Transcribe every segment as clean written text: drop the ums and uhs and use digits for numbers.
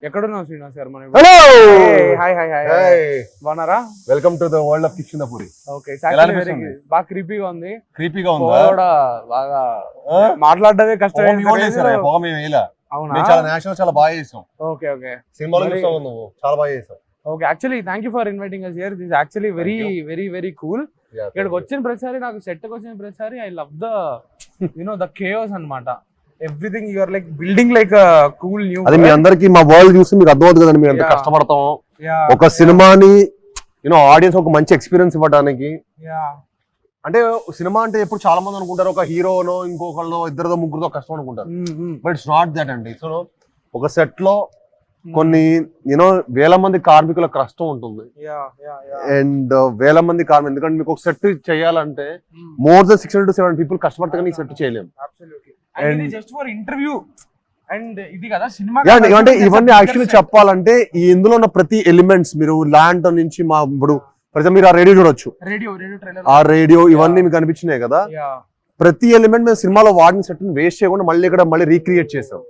ఎక్కడున్నావు శ్రీనివాస్ గారు? మనం హలో హాయ్ హాయ్ హాయ్ బాగున్నారా? Welcome to the world of Kishkindhapuri. Okay, ఎలా అనిపిస్తుంది? బాగా క్రీపీగా ఉంది. క్రీపీగా ఉందా? కూడా బాగా మాట్లాడడమే కష్టం. పొగ మేము వేయలా. అవునా? మేము చాలా నేషనల్ చాలా బాగా చేసాం. ఓకే ఓకే, సినిమాలో చూసావు నువ్వు, చాలా బాగా చేసాం. Okay, actually thank you for inviting us here. This actually very very very cool. ఇక్కడికి వచ్చిన ప్రతిసారి నాకు సెట్ కి వచ్చిన ప్రతిసారి I love the the chaos అన్నమాట. Everything you are like building like a cool new. అది మీ అందరికి మా వరల్డ్ చూసి మీకు అర్థమవుతుంది కదండి, మేము ఎంత కష్టపడతాం ఒక సినిమాని ఆడియన్స్ ఒక మంచి ఎక్స్పీరియన్స్ ఇవ్వడానికి. అంటే సినిమా అంటే ఎప్పుడు చాలా మంది అనుకుంటారు ఒక హీరోనో ఇంకొకళ్ళో ఇద్దరిదో ముగ్గురుతో కష్టం అనుకుంటారు. బట్ ఇట్స్ నాట్ దట్ అండి. సో ఒక సెట్ లో కొన్ని వేల మంది కార్మికుల కష్టం ఉంటుంది అండ్ వేల మంది కార్మికులు, ఎందుకంటే మీకు ఒక సెట్ చేయాలంటే మోర్ దెన్ 600 to 700 పీపుల్ కష్టపడితే కానీ సెట్ చేయలేము. జస్ట్ ఫర్ ఇంటర్వ్యూ అండ్ ఇది కదా సినిమా. అంటే ఇవన్నీ యాక్చువల్లీ చెప్పాలంటే ఈ ఇందులో ఉన్న ప్రతి ఎలిమెంట్స్ మీరు ల్యాండ్ నుంచి మా ఇప్పుడు ప్రతి మీరు ఆ రేడియో చూడొచ్చు, ఆ రేడియో ఇవన్నీ మీకు కనిపించినాయి కదా. ప్రతి ఎలిమెంట్ మేము సినిమాలో వాడిన సెట్ వేస్ట్ చేయకుండా మళ్ళీ ఇక్కడ మళ్ళీ రీక్రియేట్ చేసాం.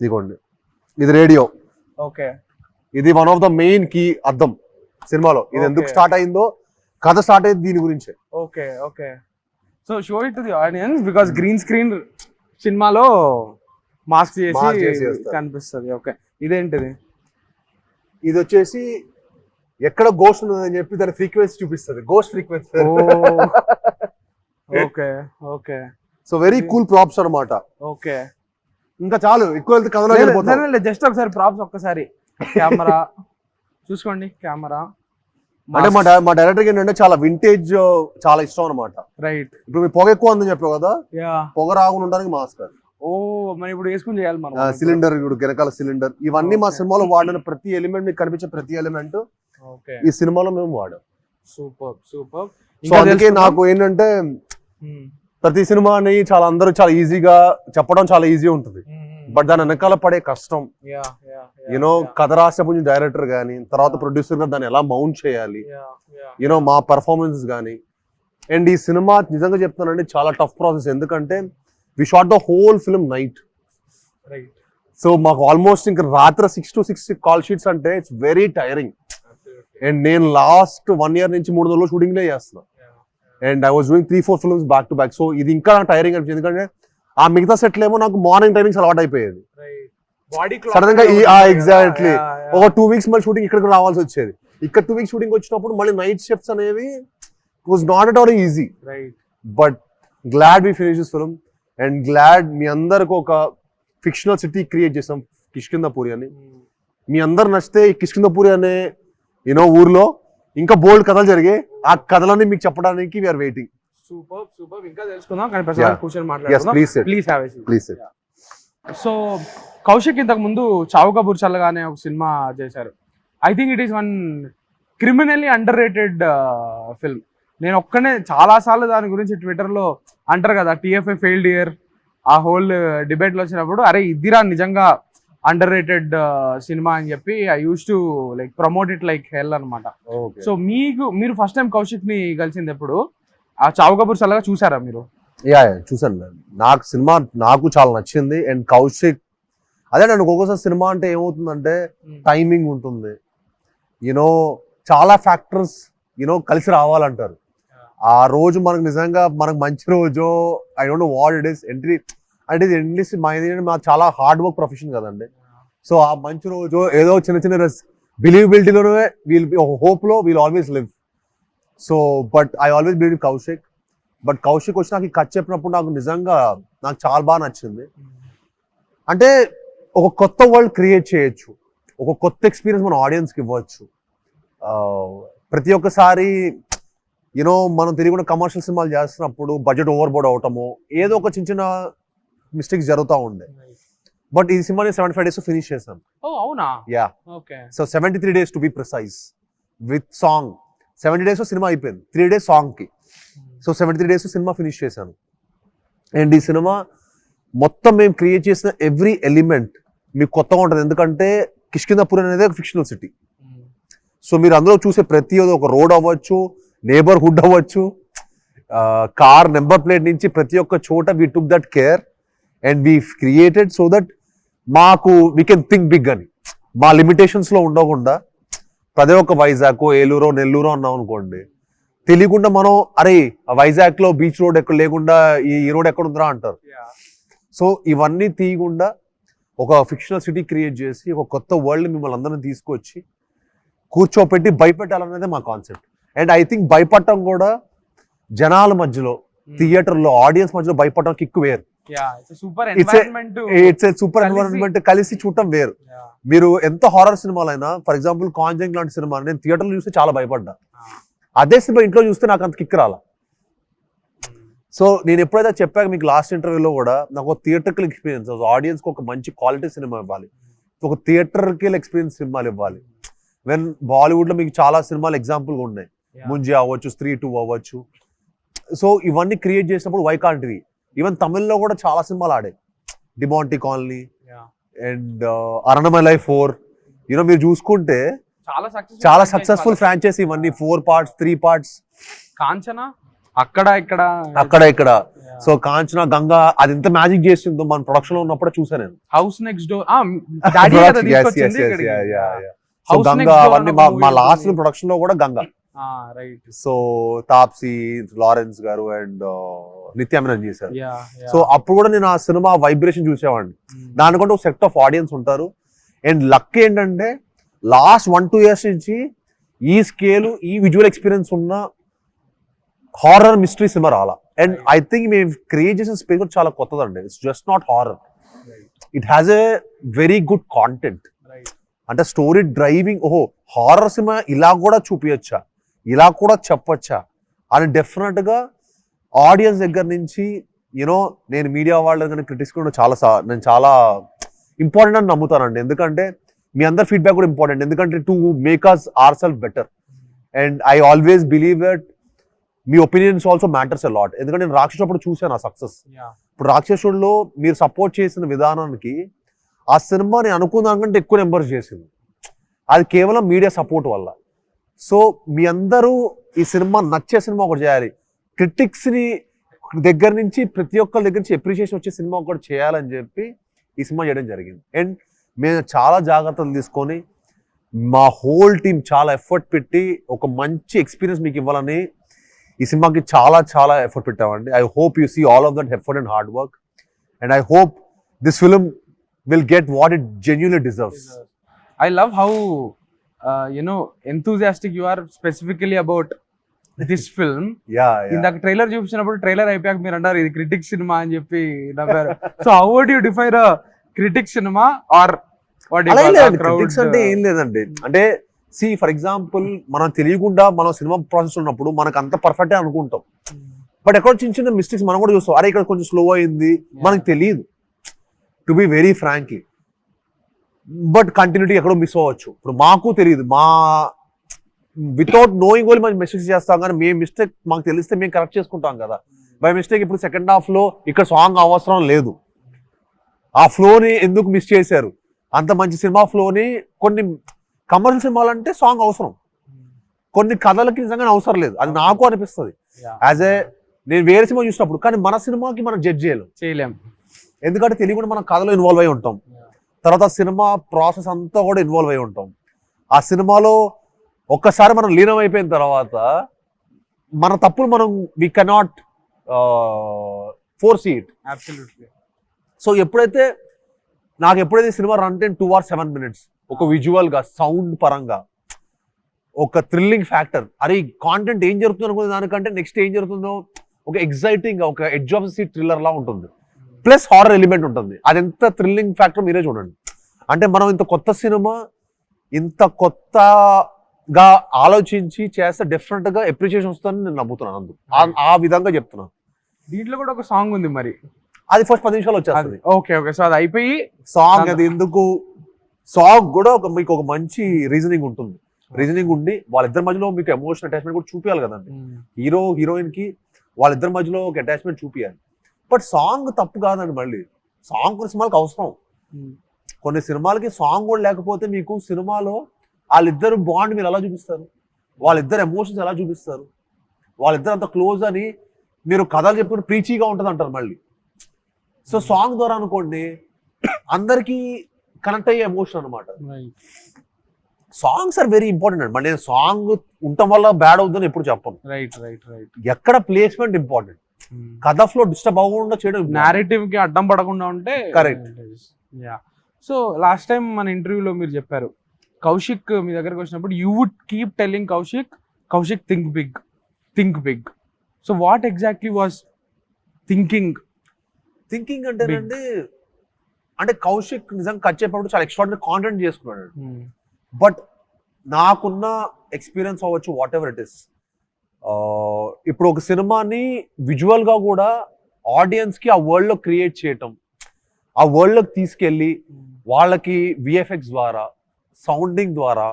ఇదిగోండి, ఇది రేడియో. ఓకే, ఇది one of the main key అర్థం సినిమాలో. ఇది ఎందుకు స్టార్ట్ అయిందో కథ స్టార్ట్ అయ్యింది దీని గురించే. Okay okay, so show it to the audience because green screen సినిమాలో మాస్క్ చేసి కనిపిస్తుంది. ఓకే, ఇదేంటిది? ఇది వచ్చేసి ఎక్కడ గోస్ట్ ఉందని చెప్పి దాని ఫ్రీక్వెన్సీ చూపిస్తుంది, ghost frequency. Okay okay, so very cool props అన్నమాట. ఓకే, ఇంకా చాలు, ఎక్కువ వెళ్తే కథలో వెళ్ళిపోతాం. జస్ట్ ఒకసారి ప్రాప్స్ ఒక్కసారి కెమెరా చూసుకోండి. కెమెరా అంటే మా డైరెక్టర్ ఏంటంటే చాలా వింటేజ్ చాలా ఇష్టం అనమాట. రైట్, ఇప్పుడు మీ పొగ ఎక్కువ ఉందని చెప్పావు కదా, పొగ రాకుండా ఉండడానికి మాస్క్. ఓ మరి ఇప్పుడు వేసుకుని చేయాలి మనం. సిలిండర్, ఇప్పుడు వెనకాల సిలిండర్, ఇవన్నీ మా సినిమాలో వాడిన ప్రతి ఎలిమెంట్, మీకు కనిపించే ప్రతి ఎలిమెంట్ ఈ సినిమాలో మేము వాడాం. Super super. సో అందుకే నాకు ఏంటంటే ప్రతి సినిమాని చాలా అందరూ చాలా ఈజీగా చెప్పడం చాలా ఈజీ ఉంటుంది, బట్ దాని వెనకాల పడే కష్టం కథ రాసినప్పుడు డైరెక్టర్ గానీ తర్వాత ప్రొడ్యూసర్ గా దాన్ని ఎలా మౌంట్ చేయాలి, మా పర్ఫార్మెన్స్ గానీ. అండ్ ఈ సినిమా నిజంగా చెప్తానండి చాలా టఫ్ ప్రాసెస్, ఎందుకంటే we shot the whole film night. So మాకు ఆల్మోస్ట్ ఇంకా రాత్రి 6 to 6 కాల్ షీట్స్ అంటే ఇట్స్ వెరీ టైరింగ్. అండ్ నేను లాస్ట్ 1 year నుంచి 3 రోజులు షూటింగ్ లే చేస్తున్నా. And I was doing 3-4 films back to back. So ఇది ఇంకా టైరింగ్ అనిపించింది, ఎందుకంటే ఆ మిగతా సెట్లు ఏమో నాకు మార్నింగ్ టైమింగ్స్ అలవాటు అయిపోయేది. సడన్ గా ఎగ్జాక్ట్లీ ఒక 2 weeks మళ్ళీ షూటింగ్ ఇక్కడికి రావాల్సి వచ్చేది. ఇక్కడ 2 weeks షూటింగ్ వచ్చినప్పుడు మళ్ళీ నైట్ షిఫ్ట్స్ అనేవి was not at all easy. But glad we finish this film and glad మీ అందరికి ఒక ఫిక్షనల్ సిటీ క్రియేట్ చేసాం, కిష్కిందపురి అని. మీ అందరు నచ్చితే ఈ కిష్కిందపురి అనే ఊర్లో ఇంకా బోల్డ్ కథలు జరిగాయి, ఆ కథలన్నీ మీకు చెప్పడానికి వీఆర్ వెయిటింగ్. సూపర్ సూపర్, ఇంకా తెలుసుకుందాం కానీ ప్రసాద్ కూర్చొని మాట్లాడుకుందాం. Please have a seat. Please. So Kaushik ఇంతకు ముందు చావు కబూర్ చల్లగానే ఒక సినిమా చేశారు. I think it is one criminally under rated film. నేను ఒక్కనే చాలా సార్లు దాని గురించి ట్విట్టర్ లో అంటారు కదా, TFA ఫెయిల్డ్ ఇయర్, ఆ హోల్ డిబేట్ లో వచ్చినప్పుడు అరే ఇదిరా నిజంగా అండర్ రేటెడ్ సినిమా అని చెప్పి I use to like promote it like హెల్ అనమాట. సో మీరు ఫస్ట్ టైం కౌశిక్ ని కలిసింది ఎప్పుడు? ఆ చావు కబూర్ చల్లగా చూసారా మీరు? చూసాను. నాకు సినిమా నాకు చాలా నచ్చింది. అండ్ కౌశిక్ అదే నన్ను ఒక్కొక్కసారి సినిమా అంటే ఏమవుతుందంటే టైమింగ్ ఉంటుంది, చాలా ఫ్యాక్టర్స్ కలిసి రావాలంటారు. ఆ రోజు మనకు నిజంగా మనకు మంచి రోజు, I don't know what it is. అంటే మా చాలా హార్డ్ వర్క్ ప్రొఫెషన్ కదండి. సో ఆ మంచి రోజు ఏదో చిన్న చిన్న బిలీవబిలిటీలోనే హోప్ లో wheel always live. So but I always believe Kaushik. But Kaushik వచ్చి నాకు ఈ కథ చెప్పినప్పుడు నాకు చాలా బాగా నచ్చింది. అంటే ఒక కొత్త వరల్డ్ క్రియేట్ చేయొచ్చు, ఒక కొత్త ఎక్స్పీరియన్స్ మన ఆడియన్స్కి ఇవ్వచ్చు. ప్రతి ఒక్కసారి మనం తెలియకుండా కమర్షియల్ సినిమాలు చేస్తున్నప్పుడు బడ్జెట్ ఓవర్బోర్డ్ అవటము, ఏదో ఒక చిన్న చిన్న మిస్టేక్స్ జరుగుతూ ఉండే. బట్ ఈ సినిమాని 75 days ఫినిష్ చేశాను. So 73 days to be precise with song. 70 days cinema అయిపోయింది, 3 days సాంగ్ కి. సో 73 days సినిమా ఫినిష్ చేశాను. అండ్ ఈ సినిమా మొత్తం మేము క్రియేట్ చేసిన ఎవ్రీ ఎలిమెంట్ మీకు కొత్తగా ఉంటుంది, ఎందుకంటే కిష్కిందపురి అనేది ఒక ఫిక్షనల్ సిటీ. సో మీరు అందులో చూసే ప్రతి ఒక రోడ్ అవ్వచ్చు, నేబర్హుడ్ అవ్వచ్చు, కార్ నెంబర్ ప్లేట్ నుంచి ప్రతి ఒక్క చోట we took that care and we created so that మాకు వీ కెన్ థింక్ బిగ్ అని, మా లిమిటేషన్స్ లో ఉండకుండా ప్రతి ఒక్క వైజాగ్, ఏలూరో, నెల్లూరో అన్నాం అనుకోండి, తెలియకుండా మనం అరే వైజాగ్ లో బీచ్ రోడ్ ఎక్కడ లేకుండా ఈ రోడ్ ఎక్కడ ఉందిరా అంటారు. సో ఇవన్నీ తీయకుండా ఒక ఫిక్షనల్ సిటీ క్రియేట్ చేసి ఒక కొత్త వరల్డ్ మిమ్మల్ని అందరిని తీసుకొచ్చి కూర్చోపెట్టి భయపెట్టాలనేది మా కాన్సెప్ట్. అండ్ ఐ థింక్ భయపడటం కూడా జనాల మధ్యలో, థియేటర్లో ఆడియన్స్ మధ్యలో భయపడటం కిక్ వేరు. ఇట్స్ సూపర్ ఎన్వైరన్మెంట్, కలిసి చూడటం వేరు. మీరు ఎంత హారర్ సినిమాలైనా, ఫర్ ఎగ్జాంపుల్ కాంజరింగ్ లాంటి సినిమా నేను థియేటర్లో చూస్తే చాలా భయపడ్డా, అదే సినిమా ఇంట్లో చూస్తే నాకు అంత కిక్ రాలా. సో నేను ఎప్పుడైతే చెప్పాక మీకు లాస్ట్ ఇంటర్వ్యూలో కూడా, నాకు ఒక థియేటర్కల్ ఎక్స్పీరియన్స్, ఆడియన్స్కి ఒక మంచి క్వాలిటీ సినిమా ఇవ్వాలి, ఒక థియేటర్కల్ ఎక్స్పీరియన్స్ సినిమాలు ఇవ్వాలి. వెన్ బాలీవుడ్లో మీకు చాలా సినిమాలు ఎగ్జాంపుల్గా ఉన్నాయి, ముంజి అవ్వచ్చు, స్త్రీ 2 అవ్వచ్చు. సో ఇవన్నీ క్రియేట్ చేసినప్పుడు వై కాంట్ వి? ఈవెన్ తమిళ్లో కూడా చాలా సినిమాలు ఆడాయి, డిమాంటీ కాలనీ అండ్ అరణమలై 4. యూనో మీరు చూసుకుంటే చాలా సక్సెస్ఫుల్ ఫ్రాంచైజీ ఇవన్నీ, 4 parts 3 parts. కాంచనా అక్కడ ఇక్కడ. సో కాంచనా, గంగా, అది ఎంత మ్యాజిక్ చేసిందో మన ప్రొడక్షన్ లో ఉన్నప్పుడే చూసాను నేను. House next door, so Ganga అవన్నీ మా లాస్ట్ ప్రొడక్షన్ లో కూడా గంగా. సో తాప్సీ, లారెన్స్ గారు అండ్ నిత్య మీనన్ చేశారు. సో అప్పుడు కూడా నేను ఆ సినిమా వైబ్రేషన్ చూసేవాడిని. దానికంటే ఒక సెట్ ఆఫ్ ఆడియన్స్ ఉంటారు. అండ్ లక్ ఏంటంటే లాస్ట్ 1-2 years నుంచి ఈ స్కేల్, ఈ విజువల్ ఎక్స్పీరియన్స్ ఉన్న హారర్ మిస్టరీ సినిమా రాలా. అండ్ ఐ థింక్ మేము క్రియేట్ చేసిన స్పేస్ కూడా చాలా కొత్తదండి. It's just not horror, it has a very good content. అంటే స్టోరీ డ్రైవింగ్, ఓహో హారర్ సినిమా ఇలా కూడా చూపించచ్చా, ఇలా కూడా చెప్పొచ్చా అని డెఫినెట్ గా ఆడియన్స్ దగ్గర నుంచి, యూనో నేను మీడియా వాళ్ళ దగ్గర క్రిటిక్స్ కూడా నేను చాలా ఇంపార్టెంట్ అని నమ్ముతానండి. ఎందుకంటే మీ అందరి ఫీడ్బ్యాక్ కూడా ఇంపార్టెంట్, ఎందుకంటే to make us our self better. And I always believe that మీ opinions also matters a lot. ఎందుకంటే నేను రాక్షసుడు చూసాను ఆ సక్సెస్. ఇప్పుడు రాక్షసుడిలో మీరు సపోర్ట్ చేసిన విధానానికి ఆ సినిమా నేను అనుకున్న దానికంటే ఎక్కువ నెంబర్స్ చేసింది. అది కేవలం మీడియా సపోర్ట్ వల్ల. సో మీ అందరూ ఈ సినిమా నచ్చే సినిమా ఒకటి చేయాలి, క్రిటిక్స్ ని దగ్గర నుంచి ప్రతి ఒక్కరి దగ్గర నుంచి అప్రిషియేషన్ వచ్చే సినిమా ఒకటి చేయాలని చెప్పి ఈ సినిమా చేయడం జరిగింది. అండ్ మేము చాలా జాగ్రత్తలు తీసుకొని మా హోల్ టీమ్ చాలా ఎఫర్ట్ పెట్టి ఒక మంచి ఎక్స్పీరియన్స్ మీకు ఇవ్వాలని ఈ సినిమాకి చాలా చాలా ఎఫర్ట్ పెట్టామండి. I hope you see all of that effort and hard work, and I hope this film will get what it genuinely deserves. I love how enthusiastic you are specifically about this film. ఇందాక trailer చూపించినప్పుడు, trailer అయిపోయాక మీరు అన్నారు ఇది critic సినిమా అని చెప్పి నవ్వారు. So how would you define critic సినిమా ఆర్ వాట్ క్రిటిక్స్ అంటే ఏం లేదండి. అంటే సి ఫర్ ఎగ్జాంపుల్ మనం తెలియకుండా మనం సినిమా ప్రాసెస్ ఉన్నప్పుడు మనకు అంత పర్ఫెక్ట్ అనుకుంటాం, బట్ ఎక్కడ చిన్న చిన్న మిస్టేక్స్ మనం కూడా చూస్తాం. అరే ఇక్కడ కొంచెం స్లో అయింది, మనకు తెలియదు, to be very frankly. But continuity ఎక్కడో మిస్ అవ్వచ్చు. ఇప్పుడు మాకు తెలియదు, మా వితౌట్ నోయింగ్ వాళ్ళు మనం మిస్టేక్స్ చేస్తాం, కానీ మేము మిస్టేక్ మాకు తెలిస్తే మేము కరెక్ట్ చేసుకుంటాం కదా. బై మిస్టేక్ ఇప్పుడు సెకండ్ హాఫ్ లో ఇక్కడ సాంగ్ అవసరం లేదు, ఆ ఫ్లోని ఎందుకు మిస్ చేశారు? అంత మంచి సినిమా ఫ్లోని, కొన్ని కమర్షియల్ సినిమాలు అంటే సాంగ్ అవసరం, కొన్ని కథలకి నిజంగానే అవసరం లేదు, అది నాకు అనిపిస్తుంది యాజ్ ఏ నేను వేరే సినిమా చూసినప్పుడు. కానీ మన సినిమాకి మనం జడ్జ్ చేయలేం, ఎందుకంటే తెలియకుండా మనం కథలో ఇన్వాల్వ్ అయి ఉంటాం. తర్వాత సినిమా ప్రాసెస్ అంతా కూడా ఇన్వాల్వ్ అయి ఉంటాం. ఆ సినిమాలో ఒక్కసారి మనం లీనం అయిపోయిన తర్వాత మన తప్పులు మనం we cannot foresee it. So ఎప్పుడైతే cinema run time 2 hours 7 minutes, ఒక విజువల్ గా, సౌండ్ పరంగా, ఒక థ్రిల్లింగ్ ఫ్యాక్టర్, అరే కాంటెంట్ ఏం జరుగుతుంది అనుకునే దానికంటే నెక్స్ట్ ఏం జరుగుతుందో ఒక ఎగ్జైటింగ్ గా, ఒక edge of the seat thriller లా ఉంటుంది, ప్లస్ హారర్ ఎలిమెంట్ ఉంటుంది. అది ఎంత థ్రిల్లింగ్ ఫ్యాక్టర్ మీరే చూడండి. అంటే మనం ఇంత కొత్త సినిమా ఇంత కొత్తగా ఆలోచించి చేస్తే డెఫినెట్ గా అప్రిషియేషన్ వస్తుందని నేను నమ్ముతున్నాను. అందుకు ఆ విధంగా చెప్తున్నాను. దీంట్లో కూడా ఒక సాంగ్ ఉంది, మరి అది ఫస్ట్ 10 నిమిషాలు వచ్చేస్తుంది. ఓకే. సో అది అయిపోయి సాంగ్, అది ఎందుకు సాంగ్ కూడా మీకు ఒక మంచి రీజనింగ్ ఉంటుంది. రీజనింగ్ ఉండి వాళ్ళిద్దరి మధ్యలో మీకు ఎమోషనల్ అటాచ్మెంట్ కూడా చూపించాలి కదండి. హీరో హీరోయిన్ కి వాళ్ళిద్దరి మధ్యలో ఒక అటాచ్మెంట్ చూపించాలి. బట్ సాంగ్ తప్పు కాదండి. మళ్ళీ సాంగ్ కొన్ని సినిమాలకు అవసరం, కొన్ని సినిమాలకి సాంగ్ కూడా లేకపోతే మీకు సినిమాలో వాళ్ళిద్దరు బాండ్ మీరు ఎలా చూపిస్తారు, వాళ్ళిద్దరు ఎమోషన్స్ ఎలా చూపిస్తారు, వాళ్ళిద్దరు అంత క్లోజ్ అని మీరు కథలు చెప్పుకుని ప్రీచీగా ఉంటుంది అంటారు మళ్ళీ. సో సాంగ్ ద్వారా అనుకోండి అందరికి కనెక్ట్ అయ్యే ఎమోషన్ అనమాట. సాంగ్స్ ఆర్ వెరీ ఇంపార్టెంట్ అండి. మరి నేను సాంగ్ ఉండటం వల్ల బ్యాడ్ అవుతుందని ఎప్పుడు చెప్పను. Right right right. ఎక్కడ ప్లేస్మెంట్ ఇంపార్టెంట్, కథ ఫ్లో డిస్టర్బ్ అవ్వకుండా చేయడం, నారేటివ్ కి అడ్డం పడకుండా ఉంటే correct. Yeah. So last time మన ఇంటర్వ్యూలో మీరు చెప్పారు కౌశిక్ మీ దగ్గరకు వచ్చినప్పుడు you would keep telling Kaushik think big. So what exactly was thinking అంటేనండి, అంటే కౌశిక్ నిజంగా కట్ చెప్పినప్పుడు చాలా ఎక్స్ట్రాడినరీ కాంటెంట్ చేసుకున్నాడు. బట్ నాకున్న ఎక్స్పీరియన్స్ అవ్వచ్చు, వాట్ ఎవర్ ఇట్ ఇస్, ఇప్పుడు ఒక సినిమాని విజువల్ గా కూడా ఆడియన్స్ కి ఆ వరల్డ్ లో క్రియేట్ చేయటం, ఆ వరల్డ్ లోకి తీసుకెళ్ళి వాళ్ళకి విఎఫ్ఎక్స్ ద్వారా, సౌండింగ్ ద్వారా,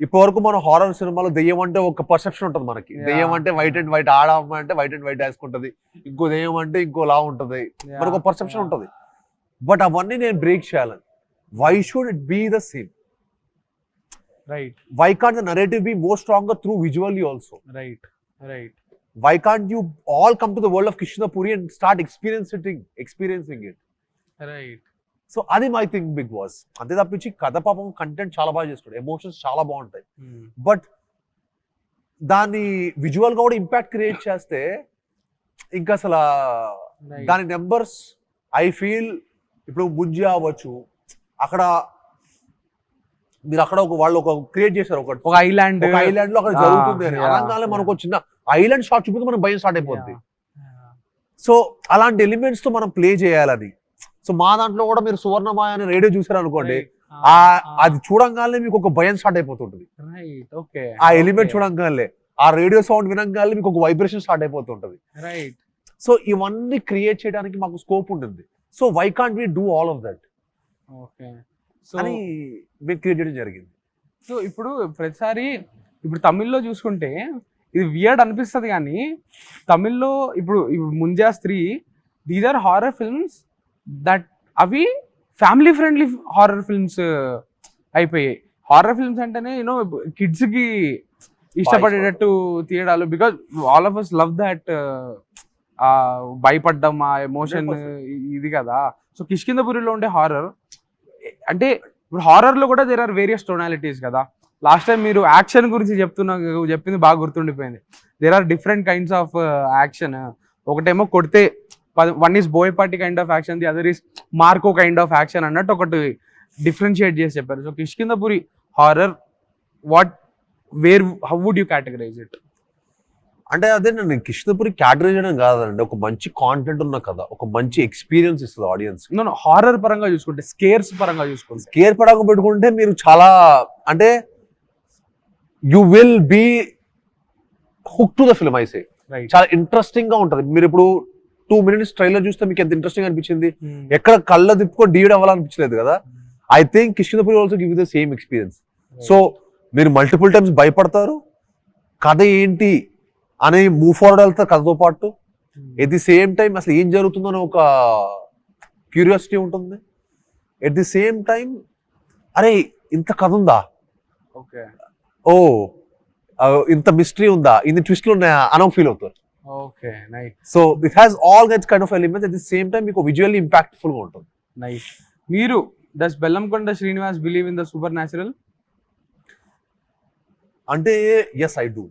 ఇప్పటి వరకు మన హారర్ సినిమాలో దెయ్యం అంటే ఒక పర్సెప్షన్ ఉంటుంది మనకి. దెయ్యం అంటే వైట్ అండ్ వైట్, ఆడమ్మ అంటే వైట్ అండ్ వైట్ వేసుకుంటది, ఇంకో దెయ్యం అంటే ఇంకోలా ఉంటది, మనకు ఒక పర్సెప్షన్ ఉంటుంది. బట్ అవన్నీ నేను బ్రేక్ చేయాలని. Why should it be the same? Right. Why can't the narrative be more stronger through visually also? Right. Why can't you all come to the world of Krishnapuri and start experiencing it? Right. So అది my think big was. అంతే తప్పించి కథ పాపం content చాలా బాగా చేస్తాడు, emotions చాలా బాగుంటాయి, బట్ దాన్ని విజువల్ గా కూడా ఇంపాక్ట్ క్రియేట్ చేస్తే ఇంకా అసలు దాని నెంబర్స్ ఐ ఫీల్ ఇప్పుడు ముంజి అవ్వచ్చు, అక్కడ మీరు అక్కడ వాళ్ళు ఒక క్రియేట్ చేశారు, ఒక ఐలాండ్ లో అక్కడ జరుగుతుంది అని అనగానే మనకు చిన్న ఐలాండ్ షాట్ చూపితే మనం భయం స్టార్ట్ అయిపోద్ది. సో అలాంటి ఎలిమెంట్స్ తో మనం ప్లే చేయాలని. సో మా దాంట్లో కూడా మీరు సువర్ణమాయ అనే రేడియో చూసారు అనుకోండి, అది చూడంగానే మీకు ఒక భయం స్టార్ట్ అయిపోతుంటది. ఆ ఎలిమెంట్ చూడంగానే, ఆ రేడియో సౌండ్ వినంగానే మీకు ఒక వైబ్రేషన్ స్టార్ట్ అయిపోతుంటది. సో ఇవన్నీ క్రియేట్ చేయడానికి మాకు స్కోప్ ఉంటుంది. So why can't we do all of that అని మేము క్రియేట్ చేయడం జరిగింది. సో ఇప్పుడు ప్రతిసారి ఇప్పుడు తమిళ్లో చూసుకుంటే ఇది వియర్డ్ అనిపిస్తుంది, కానీ తమిళ్లో ఇప్పుడు Munjya Stree, these are horror films that అవి ఫ్యామిలీ ఫ్రెండ్లీ హారర్ ఫిల్మ్స్ అయిపోయాయి. హారర్ ఫిల్మ్స్ అంటేనే యూనో కిడ్స్ కి ఇష్టపడేటట్టు తీయడాలు, because all of us love that భయపడ్డం, ఆ ఎమోషన్ ఇది కదా. సో కిష్కింధపురిలో ఉండే హారర్ అంటే ఇప్పుడు హారర్ లో కూడా దేర్ ఆర్ వేరియస్ టోనాలిటీస్ కదా. లాస్ట్ టైం మీరు యాక్షన్ గురించి చెప్పింది బాగా గుర్తుండిపోయింది. There are different kinds of action. ఒకటేమో కొడితే, one is Boyapati kind of action, the other is Marco kind of action అన్నట్టు ఒకటి డిఫరెన్షియేట్ చేసి చెప్పారు. So Kishkindhapuri horror how would you categorize it? అంటే అదే నేను కిష్కింధపురి కేటగరైజ్ చేయడం కాదండి, ఒక మంచి కాంటెంట్ ఉన్న కదా, ఒక మంచి ఎక్స్పీరియన్స్ ఇస్తుంది ఆడియన్స్. హారర్ పరంగా చూసుకుంటే, స్కేర్స్ పరంగా చూసుకుంటే, స్కేర్ పరంగా పెట్టుకుంటే మీరు చాలా అంటే you will be hook to the film. ఐసే చాలా ఇంట్రెస్టింగ్ గా ఉంటది. మీరు ఇప్పుడు 2 minutes ట్రైలర్ చూస్తే మీకు ఎంత ఇంట్రెస్టింగ్ అనిపించింది, ఎక్కడ కళ్ళ తిప్పుకొని డీడ్ అవ్వాలనిపించలేదు కదా. I think Kishkindhapuri also give the same experience. So మీరు మల్టిపుల్ టైమ్స్ భయపడతారు, కథ ఏంటి అని మూవ్ ఫార్వర్డ్ వెళ్తారు కథతో పాటు. ఎట్ ది సేమ్ టైం అసలు ఏం జరుగుతుందని ఒక క్యూరియాసిటీ ఉంటుంది. ఎట్ ది సేమ్ టైం అరే ఇంత కథ ఉందా, ఓ ఇంత మిస్టరీ ఉందా, ఇన్ని ట్విస్ట్లు ఉన్నాయా అని ఫీల్ అవుతారు. So it has all that kind of elements. At the same time మీకు విజువల్లీ ఇంపాక్ట్ఫుల్ గా ఉంటుంది. నైస్. మీరు does Bellamkonda Srinivas believe in the super natural? అంటే ఎస్ ఐ డూ.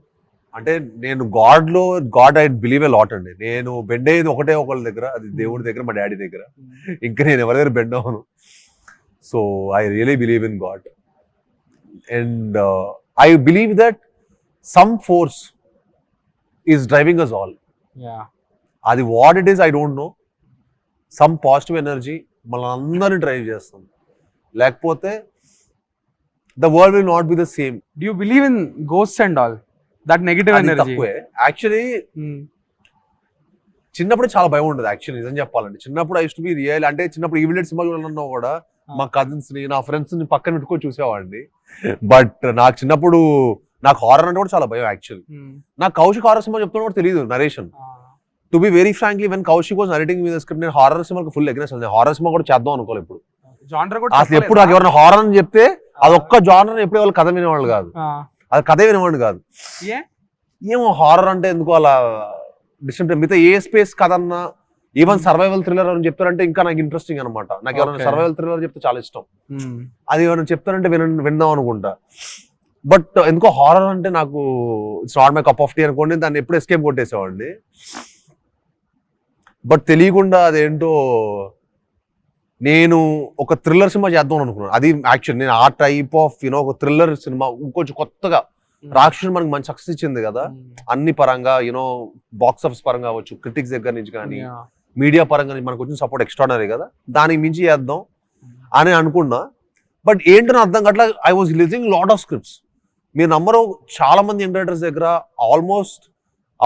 అంటే నేను God I believe a lot అండి. నేను బెండ్ అయ్యేది ఒకటే ఒకళ్ళ దగ్గర, అది దేవుడి దగ్గర, మా డాడీ దగ్గర. ఇంకా నేను ఎవరి దగ్గర బెండ్ అవ్వను. So I really believe in God and I believe that some force is driving us all. అది what it is I don't know. Some positive energy మన అందరిని డ్రైవ్ చేస్తుంది, లేకపోతే the world will not be the same. Do you believe in ghosts and all that negative energy? Actually చిన్నప్పుడు చాలా భయం ఉండదు. Actually నిజం చెప్పాలంటే చిన్నప్పుడు I use to be real. అంటే చిన్నప్పుడు ఈవిల్ డెడ్ సినిమా చూడాలన్నా కూడా మా కజిన్స్ ని, నా ఫ్రెండ్స్ ని పక్కన పెట్టుకొని చూసేవాడిని. బట్ నాకు చిన్నప్పుడు నాకు హారర్ అంటే కూడా చాలా భయం. యాక్చువల్లీ నాకు కౌశిక్ హారర్ సినిమా చెప్తున్నా కూడా తెలియదు narration. To be very frankly when Kaushik was narrating me the script, నేను హారర్ సినిమాకి ఫుల్ అగ్రెస్. హారర్ సినిమా కూడా చేద్దాం అనుకోలేదు ఇప్పుడు. అసలు ఎప్పుడు నాకు ఎవరైనా హారర్ అని చెప్తే అదొక్క జానర్ ఎప్పుడు వాళ్ళు కథ వినేవాళ్ళు కాదు, అది కథే వినేవాడు కాదు. ఏమో హారర్ అంటే ఎందుకు అలా డిస్టర్బ్. మిగతా ఏ స్పేస్ కథ అన్నా ఈవెన్ సర్వైవల్ థ్రిల్లర్ అని చెప్తారంటే ఇంకా నాకు ఇంట్రెస్టింగ్ అనమాట. నాకు ఎవరైనా Okay. సర్వైవల్ థ్రిల్లర్ చెప్తే చాలా ఇష్టం. Hmm. అది ఎవరైనా చెప్తారంటే విందాం అనుకుంటా. బట్ ఎందుకో హారర్ అంటే నాకు it's not my cup of tea అనుకోండి, దాన్ని ఎప్పుడు ఎస్కేప్ కొట్టేసేవాడిని. బట్ తెలియకుండా అదేంటో నేను ఒక థ్రిల్లర్ సినిమా చేద్దాం అనుకున్నాను. అది యాక్చువల్ నేను ఆ టైప్ ఆఫ్ ఒక థ్రిల్లర్ సినిమా ఇంకొంచెం కొత్తగా. రాక్షసుడు మనకి మంచి సక్సెస్ ఇచ్చింది కదా అన్ని పరంగా, బాక్స్ ఆఫీస్ పరంగా అవ్వచ్చు, క్రిటిక్స్ దగ్గర నుంచి కానీ మీడియా పరంగా మనకు వచ్చిన సపోర్ట్ ఎక్స్ట్రాడనరీ కదా, దానికి మించి చేద్దాం అని అనుకున్నా. బట్ ఏంటో అర్థం కావట్లా. I was listening lot of scripts. మీరు నంబర్ చాలా మంది యంగ్ డైరెక్టర్స్ దగ్గర, ఆల్మోస్ట్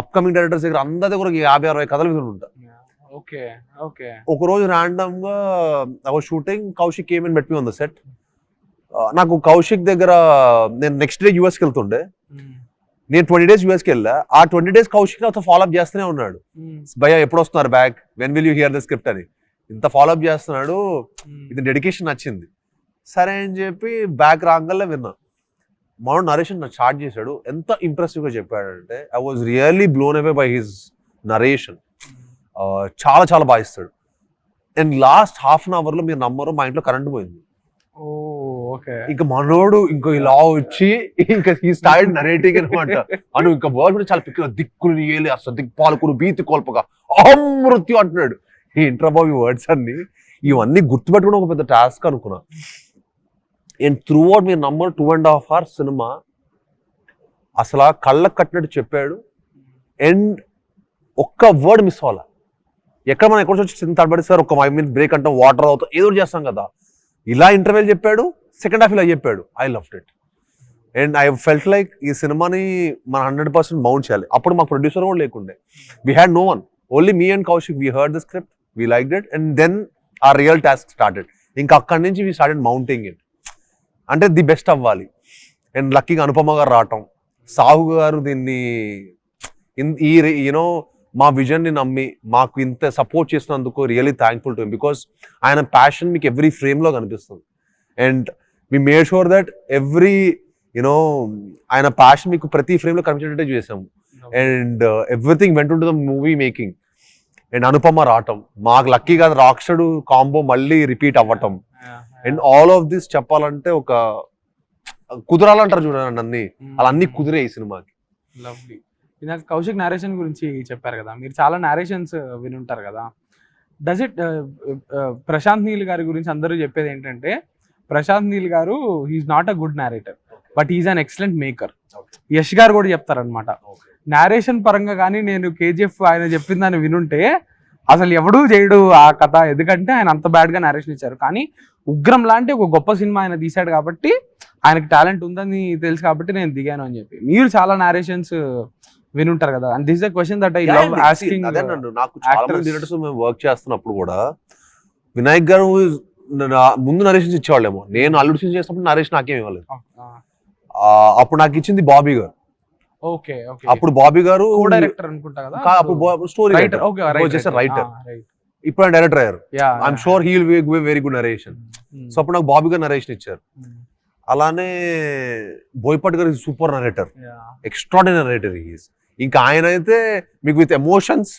అప్కమింగ్ డైరెక్టర్స్ దగ్గర అందరి దగ్గర 50-60 కథలు వింటుంటా. ఒక రోజు ర్యాండమ్ గా I was shooting, Kaushik came and met me on the set. నాకు కౌశిక్ దగ్గర నేను నెక్స్ట్ డే యూఎస్కి వెళ్తుండే. నేను 20 days యూఎస్కి వెళ్ళా. ఆ 20 days కౌశిక్ నాతో ఫాలోఅప్ చేస్తూనే ఉన్నాడు. భయ్యా ఎప్పుడు వస్తున్నారు back, when will you here the script అని ఇంత ఫాలోఅప్ చేస్తున్నాడు. ఇది డెడికేషన్ నచ్చింది. సరే అని చెప్పి బ్యాక్ రాగల్లా విన్నా. మనోడు నరేషన్ నాకు స్టార్ట్ చేశాడు. ఎంత ఇంప్రెసివ్ గా చెప్పాడంటే I was really blown away by his narration. చాలా చాలా బాగా ఇస్తాడు. And last half an hour లో మీరు నమ్మరు, మా ఇంట్లో కరెంట్ పోయింది. ఇంకా మనోడు ఇంకో ఇలా వచ్చి ఇంకా ఈ స్టార్ట్ నరేటింగ్ అనమాట. అను ఇంకా వర్డ్ కూడా చాలా పిక్కు, దిక్కులు ఏలి అసలు దిక్పాలకులు బీతి కోల్పగా అమృత్యు అంటున్నాడు. ఏంట్రా బాబు ఈ వర్డ్స్ అన్ని, ఇవన్నీ గుర్తుపెట్టుకుని ఒక పెద్ద టాస్క్ అనుకున్నా. అండ్ త్రూ అవుట్ మీరు నంబర్ 2.5 hours సినిమా అసలు కళ్ళకు కట్టినట్టు చెప్పాడు. అండ్ ఒక్క వర్డ్ మిస్ అవ్వాల. ఎక్కడ మనం ఎక్కడ వచ్చి తడబడి సార్ ఒక 5 minutes బ్రేక్ అంటాం, వాటర్ అవుతాం, ఏదో చేస్తాం కదా. ఇలా ఇంటర్వెల్ చెప్పాడు, సెకండ్ హాఫ్ ఇలా చెప్పాడు. I loved it. And I felt like ఈ సినిమాని మన 100% మౌంట్ చేయాలి. అప్పుడు మా ప్రొడ్యూసర్ కూడా లేకుండే. We had no one, only me and Kaushik. We heard the script, we liked it, and then ఆ రియల్ టాస్క్ స్టార్టెడ్. ఇంకా అక్కడి నుంచి వీ స్టార్టెడ్ మౌంటింగ్ ఇట్. అంటే ది బెస్ట్ అవ్వాలి. అండ్ లక్కీగా అనుపమ గారు రావటం, సాహు గారు దీన్ని మా విజన్ ని నమ్మి మాకు ఇంత సపోర్ట్ చేసినందుకు really thankful to him. Because ఆయన ప్యాషన్ మీకు ఎవ్రీ ఫ్రేమ్ లో కనిపిస్తుంది. And we made sure that ఆయన ప్యాషన్ మీకు ప్రతి ఫ్రేమ్ లో కనిపించేటట్టే చేసాము. And everything went to the movie making. And Anupama రావటం, మాకు లక్కీగా రాక్షసుడు కాంబో మళ్ళీ రిపీట్ అవ్వటం. అండ్ ఆల్ ఆఫ్ దిస్ చెప్పాలంటే ఒక కుదరాలంటారు చూడండి, అన్ని అలా అన్ని కుదిరే ఈ సినిమాకి. లవ్లీ. ఇందాక కౌశిక్ నేరేషన్ గురించి చెప్పారు కదా, మీరు చాలా నేరేషన్స్ వినుంటారు కదా. డస్ ఇట్ ప్రశాంత్ నీల్ గారి గురించి అందరూ చెప్పేది ఏంటంటే, Prashanth Neel garu he is not a good narrator, but is an excellent maker. Yash garu కూడా చెప్తారనమాట. నేరేషన్ పరంగా కానీ నేను కేజీఎఫ్ ఆయన చెప్పిన దాన్ని వినుంటే అసలు ఎవడూ చేయడు ఆ కథ, ఎందుకంటే ఆయన అంత బ్యాడ్ గా నేరేషన్ ఇచ్చారు. కానీ ఉగ్రం లాంటి ఒక గొప్ప సినిమా ఆయన తీశాడు కాబట్టి, ఆయనకి టాలెంట్ ఉందని తెలుసు కాబట్టి నేను దిగాను అని చెప్పి. మీరు చాలా నేరేషన్స్ వినుంటారు కదా. And this is the question that I love asking. నాకు చాలా మంది డైరెక్టర్స్ మేము వర్క్ చేస్తున్నప్పుడు కూడా వినాయక్ గారు ముందు నరేషన్ ఇచ్చేవాళ్ళేమో. నేను అల్లుడు సినిమా చేసినప్పుడు నరేషన్ నాకేం ఇవ్వలేదు. అప్పుడు నాకు ఇచ్చింది బాబీ గారు. అప్పుడు బాబీ గారు డైరెక్టర్ అనుకుంటా కదా, అప్పుడు స్టోరీ రైటర్. ఇప్పుడు ఆయన డైరెక్టర్ అయ్యారు. I'm sure he will give very good narration. So అప్పుడు నాకు బాబీ గారు నరేషన్ ఇచ్చారు. అలానే బోయపాటి గారు super narrator, extraordinary narrator he's. ఇంకా ఆయన అయితే మీకు విత్ ఎమోషన్స్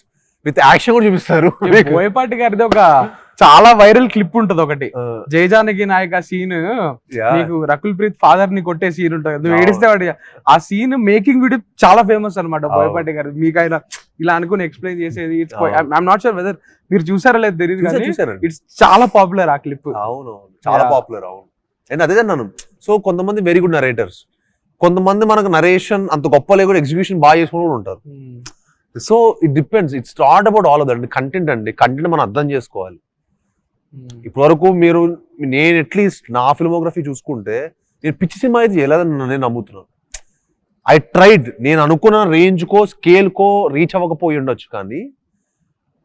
విత్ యాక్షన్ కూడా చూపిస్తారు. బోయపాటి గారిది ఒక చాలా వైరల్ క్లిప్ ఉంటది ఒకటి, జయజానకి నాయక్ సీన్, మీకు రకుల్ ప్రీత్ ఫాదర్ ని కొట్టే సీన్ ఉంటది, ఏడిస్తే వాడి ఆ సీన్ మేకింగ్ వీడియో చాలా ఫేమస్ అనమాట బోయపాటి గారు. మీకు ఆయన ఇలా అనుకుని ఎక్స్ప్లెయిన్ చేసేది. ఐఎమ్ నాట్ షూర్ వెదర్ మీరు చూసారా లేదు తెలియదు, ఇట్స్ చాలా పాపులర్ ఆ క్లిప్. అవును, చాలా పాపులర్. అవును, అండ్ అదే అన్నాను. సో కొంతమంది వెరీ గుడ్ నరేటర్స్, కొంతమంది మనకు నరేషన్ అంత గొప్ప లేకుండా ఎగ్జిక్యూషన్ బాగా చేసుకుని కూడా ఉంటారు. So it depends, it's not about all of that. Content అండి, కంటెంట్ మనం అర్థం చేసుకోవాలి. ఇప్పటి వరకు మీరు, నేను అట్లీస్ట్ నా ఫిల్మోగ్రఫీ చూసుకుంటే నేను పిచ్చి సినిమా అయితే చేయలేదని నేను నమ్ముతున్నాను. ఐ ట్రైడ్, నేను అనుకున్న రేంజ్ కో స్కేల్ కో రీచ్ అవ్వకపోయి ఉండొచ్చు, కానీ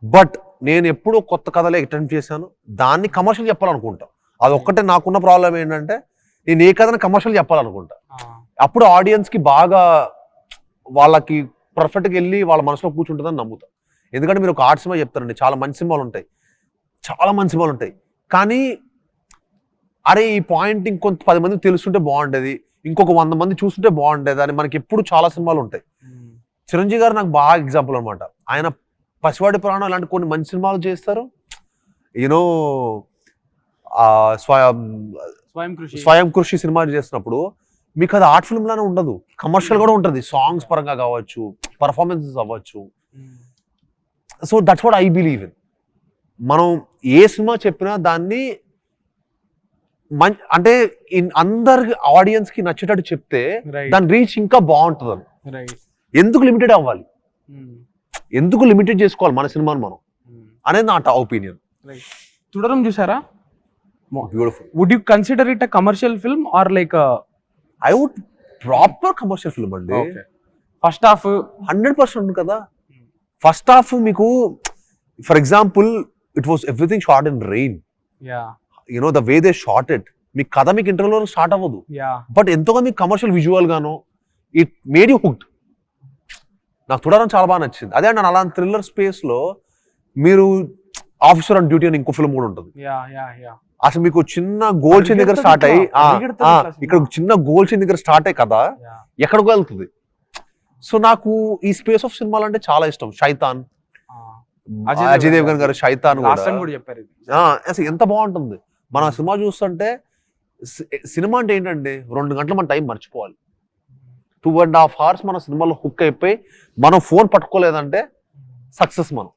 బట్ నేను ఎప్పుడూ కొత్త కథలే అటెంప్ట్ చేశాను. దాన్ని కమర్షియల్ చెప్పాలనుకుంటా. అది ఒక్కటే నాకున్న ప్రాబ్లం ఏంటంటే, నేను ఏ కథను కమర్షియల్ చెప్పాలనుకుంటా. అప్పుడు ఆడియన్స్ కి బాగా వాళ్ళకి పర్ఫెక్ట్గా వెళ్ళి వాళ్ళ మనసులో కూర్చుంటుందని నమ్ముతా. ఎందుకంటే మీరు ఒక ఆర్ట్ సినిమా చెప్తారండి, చాలా మంచి సినిమాలు ఉంటాయి, చాలా మంచి సినిమాలు ఉంటాయి, కానీ అరే ఈ పాయింట్ ఇంకొంత 10 మందికి తెలుస్తుంటే బాగుండేది, ఇంకొక 100 మంది చూస్తుంటే బాగుండేది అని మనకి ఎప్పుడు చాలా సినిమాలు ఉంటాయి. చిరంజీవి గారు నాకు బాగా ఎగ్జాంపుల్ అనమాట. ఆయన పసివాడి ప్రాణం ఇలాంటి కొన్ని మంచి సినిమాలు చేస్తారు. యూనో స్వయం కృషి సినిమా చేస్తున్నప్పుడు మీకు అది ఆర్ట్ ఫిల్మ్ లానే ఉండదు, కమర్షియల్ కూడా ఉంటుంది. సాంగ్స్ పరంగా కావచ్చు, పర్ఫార్మెన్సెస్ అవ్వచ్చు. So that's what I believe in. మనం ఏ సినిమా చెప్పినా దాన్ని అంటే అందరికి ఆడియన్స్ కి నచ్చేటట్టు చెప్తే దాని రీచ్ ఇంకా బాగుంటుంది. ఎందుకు లిమిటెడ్ అవ్వాలి, ఎందుకు లిమిటెడ్ చేసుకోవాలి మన సినిమాని మనం అనేది నా ఒపీనియన్. తుడరం చూసారా? Beautiful. Would you consider it a commercial film or like I would proper commercial film అండి. ఫస్ట్ హాఫ్ 100% కదా. ఫస్ట్ హాఫ్ మీకు for example it was everything shot in rain. You know the way they shot it, మీకు కథ మీకు ఇంటర్వ్యూలో start అవ్వదు, but ఎంతోగా మీకు కమర్షియల్ విజువల్ గాను ఇట్ మేడ్ యూ హుక్డ్. నాకు చూడడం చాలా బాగా నచ్చింది. అదే అండి, అలాంటి థ్రిల్లర్ స్పేస్ లో మీరు ఆఫీసర్ ఆన్ డ్యూటీ అని ఇంకో ఫిల్మ్ కూడా ఉంటుంది. అసలు మీకు చిన్న గోల్ చైన్ దగ్గర స్టార్ట్ అయ్యి ఇక్కడ చిన్న గోల్ చైన్ దగ్గర స్టార్ట్ అయ్యి కదా ఎక్కడికి వెళ్తుంది. సో నాకు ఈ స్పేస్ ఆఫ్ సినిమాలు అంటే చాలా ఇష్టం. శైతాన్, అజయ్ దేవగన్ గారు శైతాన్ అసలు ఎంత బాగుంటుంది. మన సినిమా చూస్తుంటే సినిమా అంటే ఏంటంటే 2 గంటలు మన టైం మర్చిపోవాలి. 2.5 hours మన సినిమాలో హుక్ అయిపోయి మనం ఫోన్ పట్టుకోలేదంటే సక్సెస్ మనం.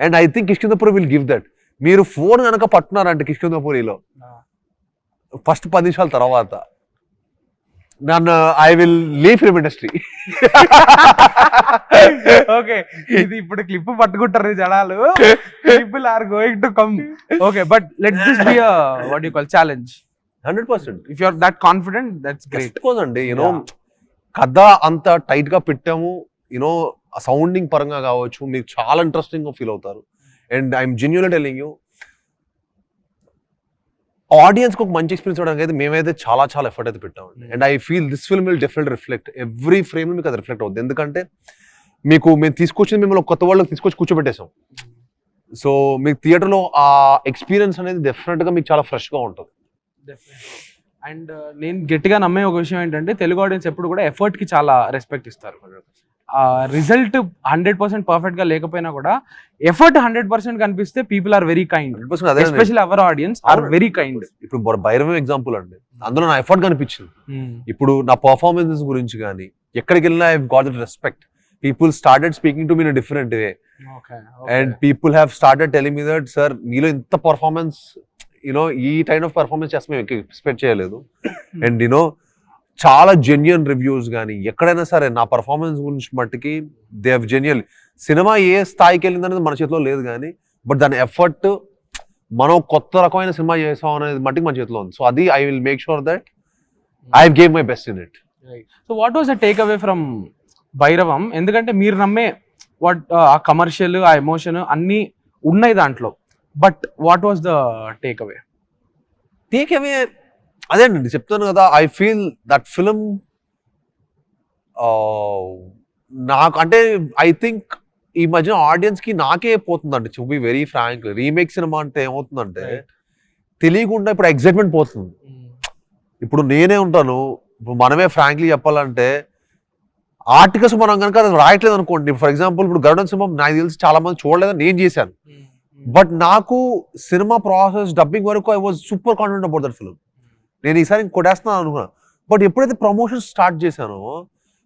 And I think Kishkindhapuri will give that. మీరు ఫోన్ కనుక పట్టున్నారంటే కిష్కిందపురిలో ఫస్ట్ 10 నిమిషాల తర్వాత నన్ను I will leave film industry. Okay, ఇది ఇప్పుడు క్లిప్ పట్టుకుంటారు జనాలు. People are going to come. Okay, but let this be a what you call challenge. 100%. If you are that confident, that's great. అండి, యూనో కథ అంత టైట్ గా పెట్టాము. You know sounding పరంగా కావచ్చు, మీరు చాలా ఇంట్రెస్టింగ్ గా ఫీల్ అవుతారు. And I'm genuinely telling you, audience కి ఒక మంచి ఎక్స్పీరియన్స్ ఇవ్వడానికి అయితే మేమైతే చాలా చాలా ఎఫర్ట్ అయితే పెట్టామండి. And I feel this film will definitely reflect every frame మీకు అది రిఫ్లెక్ట్ అవుతుంది. ఎందుకంటే మేము తీసుకొచ్చింది మిమ్మల్ని కొత్త వాళ్ళకి తీసుకొచ్చి కూర్చోబెట్టేసాం. సో మీకు థియేటర్లో ఆ ఎక్స్పీరియన్స్ అనేది డెఫినెట్ గా మీకు చాలా ఫ్రెష్ గా ఉంటుంది. అండ్ నేను గట్టిగా నమ్మే ఒక విషయం ఏంటంటే తెలుగు ఆడియన్స్ ఎప్పుడు కూడా ఎఫర్ట్ కి చాలా రెస్పెక్ట్ ఇస్తారు. రిజల్ట్ 100% పర్ఫెక్ట్ గా లేకపోయినా కూడా ఎఫర్ట్ 100% కనిపిస్తే people are very kind. Especially our audience are very kind. ఇప్పుడు భైరవం ఎగ్జాంపుల్ అండి, అందులో నా ఎఫర్ట్ కనిపించింది. ఇప్పుడు నా పర్ఫార్మెన్సెస్ గురించి కానీ ఎక్కడికి వెళ్ళినా I got that respect. People started speaking to me in a different way. And people have started telling me that sir మీలో ఇంత పర్ఫార్మెన్స్, యూనో ఈ టైప్ ఆఫ్ పర్ఫార్మెన్స్ చేస్తే మేము ఎక్స్పెక్ట్ చేయలేదు. అండ్ యూనో చాలా జెన్యున్ రివ్యూస్ కానీ ఎక్కడైనా సరే నా పర్ఫార్మెన్స్ గురించి మట్టుకి దే హావ్ జెన్యున్. సినిమా ఏ స్థాయికి వెళ్ళింది అనేది మన చేతిలో లేదు కానీ బట్ దాని ఎఫర్ట్ మనం కొత్త రకమైన సినిమా చేసాం అనేది మట్టుకు మన చేతిలో ఉంది. సో అది I will make sure that I gave my best in it. So what was the takeaway from Bhairavam? ఎందుకంటే మీరు నమ్మే వాట్ ఆ కమర్షియల్, ఆ ఎమోషన్ అన్నీ ఉన్నాయి దాంట్లో, but what was the take away? Take away అదేనండి చెప్తాను కదా, ఐ ఫీల్ దట్ ఫిల్మ్ నాకు అంటే ఐ థింక్ ఈ మధ్య ఆడియన్స్ కి నాకే పోతుందండి, to be very frank. Remake సినిమా అంటే ఏమవుతుందంటే తెలియకుండా ఇప్పుడు ఎగ్జైట్మెంట్ పోతుంది. ఇప్పుడు నేనే ఉంటాను, ఇప్పుడు మనమే ఫ్రాంక్లీ చెప్పాలంటే ఆర్టికల్స్ మనం కనుక అది రాయట్లేదు అనుకోండి. ఫర్ ఎగ్జాంపుల్ ఇప్పుడు గరుడన్ సింహం నాకు తెలిసి చాలా మంది చూడలేదని నేను చేశాను, బట్ నాకు సినిమా ప్రాసెస్ డబ్బింగ్ వరకు I was super confident about that film. నేను ఈసారి కొట్టేస్తున్నాను అనుకున్నాను, బట్ ఎప్పుడైతే ప్రమోషన్స్ స్టార్ట్ చేశానో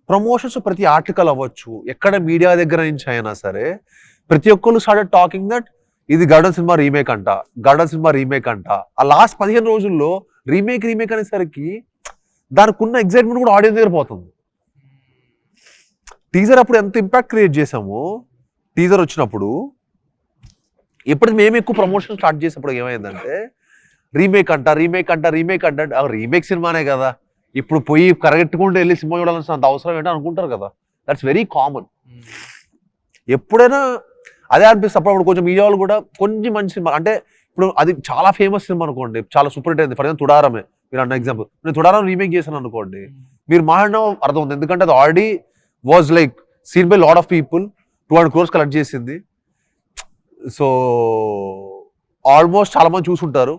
ప్రమోషన్స్ ప్రతి ఆర్టికల్ అవ్వచ్చు, ఎక్కడ మీడియా దగ్గర నుంచి అయినా సరే ప్రతి ఒక్కరు స్టార్టెడ్ టాకింగ్ దట్ ఇది గరుడన్ సినిమా రీమేక్ అంట, గరుడన్ సినిమా రీమేక్ అంట. ఆ లాస్ట్ 15 రోజుల్లో రీమేక్ అనేసరికి దానికి ఉన్న ఎగ్జైట్మెంట్ కూడా ఆడియన్స్ దగ్గర పోతుంది. టీజర్ అప్పుడు ఎంత ఇంపాక్ట్ క్రియేట్ చేసామో, టీజర్ వచ్చినప్పుడు ఎప్పుడైతే మేము ఎక్కువ ప్రమోషన్ స్టార్ట్ చేసినప్పుడు ఏమైందంటే రీమేక్ అంట రీమేక్ సినిమానే కదా, ఇప్పుడు పోయి కరెక్ట్గా వెళ్ళి సినిమా చూడాల్సిన అంత అవసరం ఏంటో అనుకుంటారు కదా. That's very common. ఎప్పుడైనా అదే అనిపిస్తుంది. అప్పుడు కొంచెం మీడియా వాళ్ళు కూడా కొంచెం మంచి సినిమా అంటే ఇప్పుడు అది చాలా ఫేమస్ సినిమా అనుకోండి, చాలా సూపర్ హిట్ అయింది. ఫర్ ఎగ్జాంపుల్ తుడారమే మీరు అన్న ఎగ్జాంపుల్, నేను తుడారం రీమేక్ చేశాను అనుకోండి, మీరు మాట్లాడిన అర్థం ఉంది. ఎందుకంటే అది already was like seen by lot of people, 200 crores collect చేసింది. సో ఆల్మోస్ట్ చాలా మంది చూసుంటారు.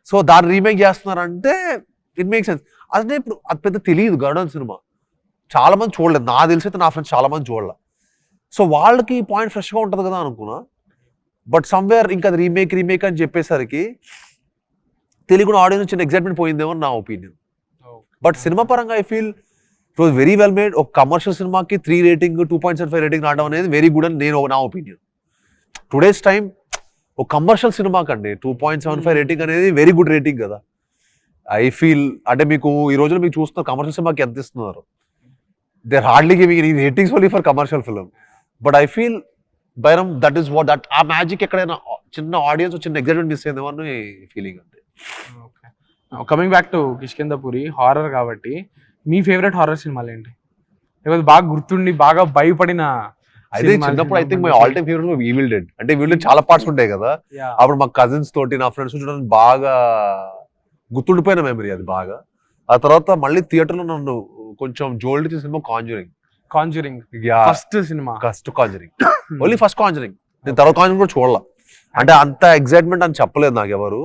సో దాన్ని రీమేక్ చేస్తున్నారంటే ఇట్ మేక్ సెన్స్. అదే ఇప్పుడు అది పెద్ద తెలియదు గరుడన్ సినిమా, చాలా మంది చూడలేదు. నాకు తెలిసి అయితే నా ఫ్రెండ్స్ చాలా మంది చూడలే. సో వాళ్ళకి పాయింట్ ఫ్రెష్గా ఉంటుంది కదా అనుకున్నా. బట్ సమ్వేర్ ఇంకా అది రీమేక్ అని చెప్పేసరికి తెలుగు ఆడియన్స్ చిన్న ఎగ్జైట్మెంట్ పోయిందేమో నా ఒపీనియన్. బట్ సినిమా పరంగా I feel it was very well made. ఒక కమర్షియల్ సినిమాకి 3 రేటింగ్ 2.75 రేటింగ్ రావడం అనేది వెరీ గుడ్ అని నా ఒపీనియన్. టుడేస్ టైం ఒక కమర్షియల్ సినిమాకి అండి 2.75 రేటింగ్ అనేది వెరీ గుడ్ రేటింగ్ కదా. ఐ ఫీల్ అంటే మీకు ఈ రోజున మీకు చూస్తున్న కమర్షియల్ సినిమాకి ఎంత ఇస్తున్నారు, they are hardly giving ratings only for commercial film. But I feel Bhairam that is what that a magic ఎక్కడైనా చిన్న ఆడియన్స్ చిన్న ఎగ్జైట్మెంట్ మిస్ అయిందేమో అని ఫీలింగ్ అంతే. Coming back to Kishkindhapuri horror కాబట్టి మీ ఫేవరెట్ హారర్ సినిమాలు ఏంటి? లేకపోతే బాగా గుర్తుండి బాగా భయపడిన అయితే చిన్నప్పుడు I think my all time favourite evil dead. అంటే ఈవిల్ డెడ్ చాలా పార్ట్స్ ఉంటాయి కదా, అప్పుడు మా కజిన్స్ తోటి నా ఫ్రెండ్స్ చూడడానికి బాగా గుర్తుండిపోయిన మెమరీ అది బాగా. ఆ తర్వాత మళ్ళీ థియేటర్ లో నన్ను కొంచెం జోల్డ్ చేసిన cinema Conjuring first cinema Conjuring only first Conjuring. నేను తర్వాత కాంజరింగ్ కూడా చూడాల, అంటే అంత ఎగ్జైట్మెంట్ అని చెప్పలేదు నాకు ఎవరు.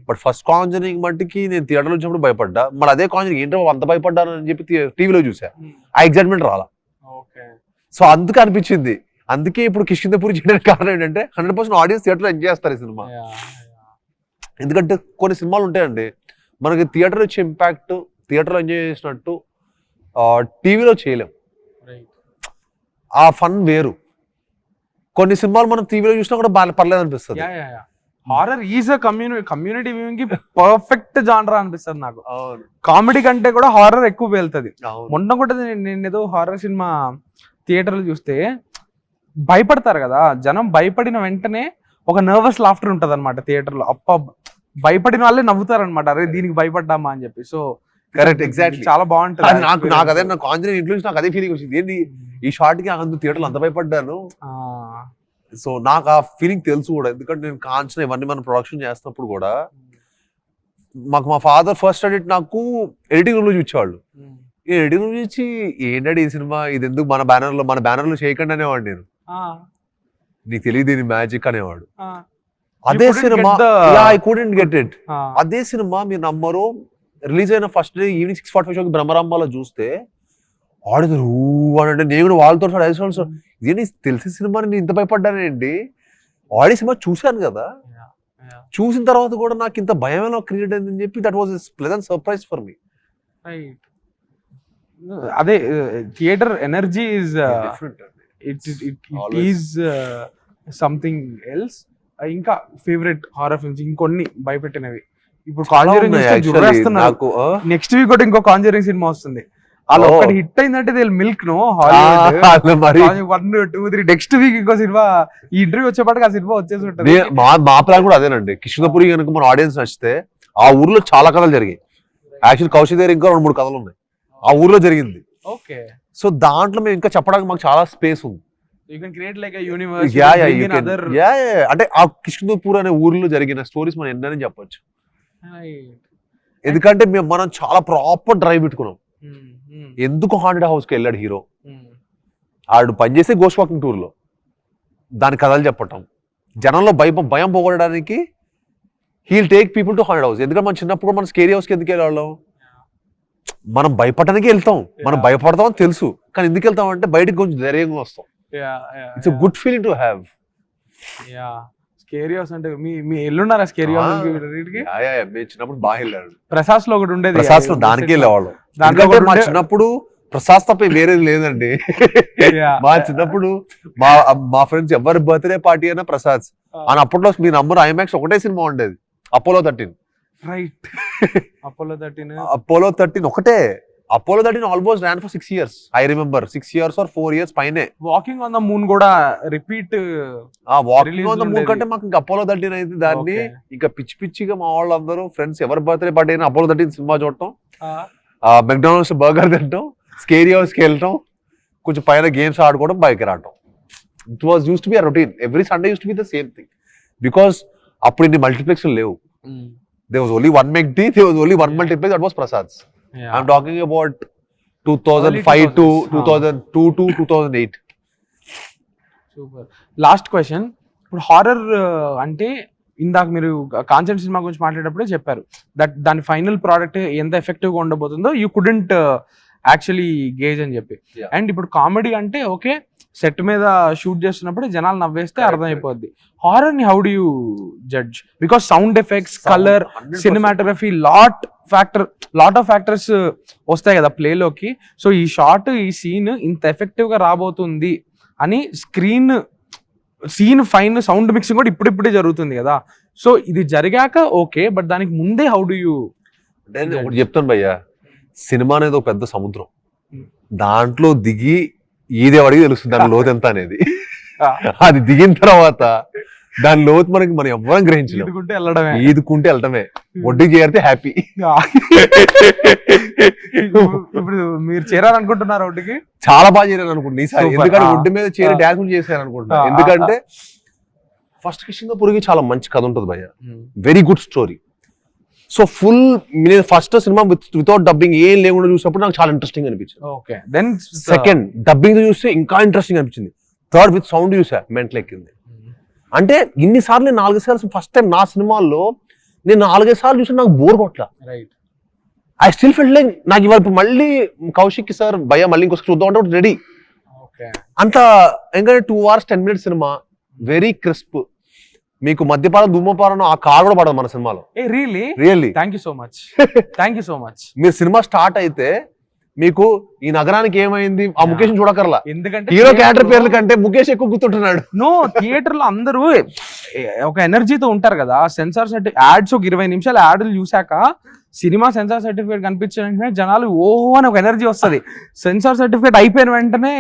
బట్ ఫస్ట్ కాంజరింగ్ మట్టికి నేను థియేటర్లో వచ్చినప్పుడు భయపడ్డా. మరి అదే కాంజరింగ్ ఏంటో అంత భయపడ్డాను అని చెప్పి టీవీలో చూసా, ఆ ఎగ్జైట్మెంట్ రాలా. సో అందుకే అనిపించింది. అందుకే ఇప్పుడు కిష్కింధపురి చేయడానికి కారణం ఏంటంటే 100% ఆడియన్స్ థియేటర్లో ఎంజాయ్ చేస్తారు ఈ సినిమా. ఎందుకంటే కొన్ని సినిమాలు ఉంటాయండి మనకి థియేటర్ వచ్చే ఇంపాక్ట్ థియేటర్లో ఎంజాయ్ చేసినట్టు టీవీలో చేయలేం. ఆ ఫన్ వేరు. కొన్ని సినిమాలు మనం టీవీలో చూసినా కూడా బాగా పర్లేదు అనిపిస్తుంది. Horror is a community viewing కి పర్ఫెక్ట్ జానరా అనిపిస్తుంది నాకు. కామెడీ కంటే కూడా హారర్ ఎక్కువ వెళ్తుంది. మొన్న కూడా నేను ఏదో హారర్ సినిమా థియేటర్లో చూస్తే భయపడతారు కదా జనం, భయపడిన వెంటనే ఒక నర్వస్ లాఫ్టర్ ఉంటది అనమాట థియేటర్లో. భయపడిన వాళ్ళే నవ్వుతారు అనమాట, అరే దీనికి భయపడ్డామా అని చెప్పి. సో కరెక్ట్, ఎగ్జాక్ట్లీ, చాలా బాగుంటుంది. నాకు అదే నా కాంజరింగ్ ఇన్ఫ్లుయెన్స్ నాకు అదే ఫీలింగ్ వచ్చింది. ఏంటి ఈ షార్ట్ కి అంత థియేటర్లో అంత భయపడ్డాను. సో నాకు ఆ ఫీలింగ్ తెలుసు కూడా, ఎందుకంటే నేను కాంచన ఇవన్నీ మనం ప్రొడక్షన్ చేస్తున్నప్పుడు కూడా మాకు మా ఫాదర్ ఫస్ట్ ఎడిట్ నాకు ఎడిటింగ్ రూమ్ లో చూసేవాళ్ళు. ఈ ఎడిటింగ్ రూమ్ చూసి ఏంటంటే ఈ సినిమా ఇది ఎందుకు మన బ్యానర్లో చేయకండి అనేవాడు. నేను నీకు తెలియదు దీని మ్యాజిక్ అనేవాడు. అదే cinema I couldn't get it. అదే సినిమా మీరు నమ్మరు, రిలీజ్ అయిన ఫస్ట్ డే ఈవినింగ్ 6:45 షోకి బ్రహ్మరాంబాలో చూస్తే ఆడుతారు అంటే నేను కూడా వాళ్ళతో ఇదేంటి తెలిసిన సినిమాని నేను ఇంత భయపడ్డానేంటి. ఆడి సినిమా చూశాను కదా, చూసిన తర్వాత కూడా నాకు ఇంత భయం ఎలా క్రియేట్ అయిందని చెప్పి that was pleasant surprise for me. అదే theatre energy is it is something else. ఇంకా ఫేవరెట్ హారర్ ఫిల్మ్స్ ఇంకొన్ని భయపెట్టినవి ఇప్పుడు కాంజరింగ్ నాకు నెక్స్ట్ వీక్ కూడా ఇంకో కాంజరింగ్ సినిమా వస్తుంది. అలా ఒకటి హిట్ అయిందంటే మిల్క్ నో హాలీవుడ్ 1, 2, 3 నెక్స్ట్ వీక్ ఇంకో సినిమా. ఈ ఇంటర్వ్యూ వచ్చేపాటికి ఆ సినిమా వచ్చేసి ఉంటుంది. మా ప్లాన్ కూడా అదేనండి. కిష్కింధపురి కనుక మన ఆడియన్స్ నచ్చితే ఆ ఊర్లో చాలా కథలు జరిగాయి. యాక్చువల్ కౌశిక్ దగ్గర ఇంకా 2-3 కథలు ఉన్నాయి ఆ ఊర్లో జరిగింది. ఓకే, సో దాంట్లో మేము ఇంకా చెప్పడానికి మాకు చాలా స్పేస్ ఉంది. అంటే ఆ కిష్కింధపురి అనే ఊర్లో జరిగిన స్టోరీస్ మనం ఎన్నని చెప్పొచ్చు. ఎందుకంటే మనం చాలా ప్రాపర్ డ్రైవ్ పెట్టుకున్నాం. ఎందుకు హాంటెడ్ హౌస్ కి వెళ్ళాడు హీరో, ఆడు పనిచేసే గోస్ట్ వాకింగ్ టూర్ లో దాని కథలు చెప్పటం, జనంలో భయం పోగొట్టడానికి he'll take people to haunted house. ఎందుకంటే మనం చిన్నప్పుడు మనం స్కేరీ హౌస్ కి ఎందుకు వెళ్ళాం, మనం భయపడడానికి వెళ్తాం, మనం భయపడతాం అని తెలుసు, కానీ ఎందుకు వెళ్తాం అంటే బయటకు కొంచెం ధైర్యంగా వస్తాం. It's a good feeling to have. Scary house అంటే మీ ఎల్లున్నారా స్కేరీ హౌస్? చిన్నప్పుడు బాగా వెళ్ళాడు. ప్రసాద్ లో ఒకటి ఉండేది, ప్రసాద్ లో దానికి వెళ్ళేవాళ్ళు. దాంట్లో మా చిన్నప్పుడు ప్రసాద్ తప్ప వేరేది లేదండి. మా చిన్నప్పుడు మా ఫ్రెండ్స్ ఎవరి బర్త్డే పార్టీ అయినా ప్రసాద్ అని. అప్పట్లో మీ నంబర్ ఐమాక్స్ ఒకటే సినిమా ఉండేది, అపోలో 13. రైట్, అపోలో 13 ఒకటే. Apollo 13 almost ran for 6 years. I remember 6 years or 4 years పైనే. వాకింగ్ ఆన్ ద మూన్ కూడా repeat. Walking on the moon కంటే మాకు ఇంకా అపోలో 13 అయితే దాన్ని ఇంకా పిచ్చిగా మా వాళ్ళందరూ ఫ్రెండ్స్ ఎవరి బర్త్డే పార్టీ అయినా అపోలో 13 సినిమా చూడటం, మెక్డానల్డ్స్ బర్గర్ తింటాం, స్కేరీ హౌస్ కి వెళ్ళటం, కొంచెం పైన గేమ్స్ ఆడుకోవడం, బైక్ రావటం. It was use to be a routine. Every Sunday use to be the same thing. Because అప్పుడు ఇన్ని మల్టీప్లెక్స్ లేవు. There was only one McD, there was only one multiplex, that was Prasad's. I'm talking about 2005 to 2002 to 2008. Super. Last question, ఇప్పుడు horror అంటే ఇందాక మీరు Kanchan cinema గురించి మాట్లాడేటప్పుడే చెప్పారు that దాని ఫైనల్ ప్రోడక్ట్ ఎంత ఎఫెక్టివ్ గా ఉండబోతుందో యూ కుడెంట్ యాక్చువల్లీ గేజ్ అని చెప్పి. అండ్ ఇప్పుడు కామెడీ అంటే ఓకే సెట్ మీద షూట్ చేస్తున్నప్పుడు జనాలు నవ్వేస్తే అర్థమైపోద్ది. హారర్ ని how do you judge? Because sound effects, colour, cinematography, lot of factors వస్తాయి కదా ప్లేలోకి. సో ఈ షాట్, ఈ సీన్ ఇంత ఎఫెక్టివ్ గా రాబోతుంది అని సీన్ ఫైన్, సౌండ్ మిక్సింగ్ కూడా ఇప్పుడిప్పుడే జరుగుతుంది కదా. సో ఇది జరిగాక ఓకే, బట్ దానికి ముందే హౌ డు యూ? అంటే ఒకటి చెప్తాను భయ్య, సినిమా అనేది ఒక పెద్ద సముద్రం. దాంట్లో దిగి ఈదేవాడికి తెలుస్తుంది దాని లోతు ఎంత అనేది. అది దిగిన తర్వాత దాని లోతు మనం ఎవ్వరం గ్రహించలేదు. ఈదుకుంటే వెళ్ళడమే, ఒడ్డుకి చేరితే హ్యాపీ. ఇప్పుడు మీరు చేరాలనుకుంటున్నారు ఒడ్డుకి? చాలా బాగా చేరాను అనుకుంటున్నా ఈసారి. ఎందుకంటే ఒడ్డు మీద చేరి డాన్స్ చేశాను అనుకుంటున్నా. ఎందుకంటే ఫస్ట్ కిషన్పూర్కి చాలా మంచి కథ ఉంటుంది భయ్య, very good story. So full నేను ఫస్ట్ సినిమా వితౌట్ డబ్బింగ్ ఏం లేకుండా చూసినప్పుడు నాకు చాలా ఇంట్రెస్టింగ్ అనిపించింది. సెకండ్ డబ్బింగ్ చూస్తే ఇంకా ఇంట్రెస్టింగ్ అనిపించింది. థర్డ్ విత్ సౌండ్ చూసా మెంటల్ ఎక్కింది. అంటే ఇన్నిసార్లు నేను 4 సార్లు ఫస్ట్ టైం నా సినిమాల్లో నేను 4 సార్లు చూసి నాకు బోర్ కొట్లా. ఐ స్టిల్ ఫీల్ లైక్ నాకు ఇవాళ మళ్ళీ కౌశిక్ సార్ భయ్య మళ్ళీ ఇంకొక చూద్దాం అంటే రెడీ. అంత ఎందుకంటే 2 hours 10 minutes cinema, very crisp. మీకు మద్యపానం, ధూమపానం ఆ కార్ కూడా పడదు మన సినిమాలో. Really thank you so much. మీరు సినిమా స్టార్ట్ అయితే మీకు ఈ నగరానికి ఏమైంది ఆ ముఖేష్ చూడకర్లా. ఎందుకంటే హీరో క్యారెక్టర్ పేర్ల కంటే ముఖేష్ ఎక్కువ గుర్తుంటున్నాడు. థియేటర్ లో అందరూ ఒక ఎనర్జీతో ఉంటారు కదా. సెన్సార్ సర్టిఫికేట్ యాడ్స్, ఒక 20 నిమిషాలు యాడ్లు చూసాక సినిమా సెన్సార్ సర్టిఫికేట్ కనిపించిన వెంటనే జనాలు ఓ అని ఒక ఎనర్జీ వస్తుంది. సెన్సార్ సర్టిఫికేట్ అయిపోయిన వెంటనే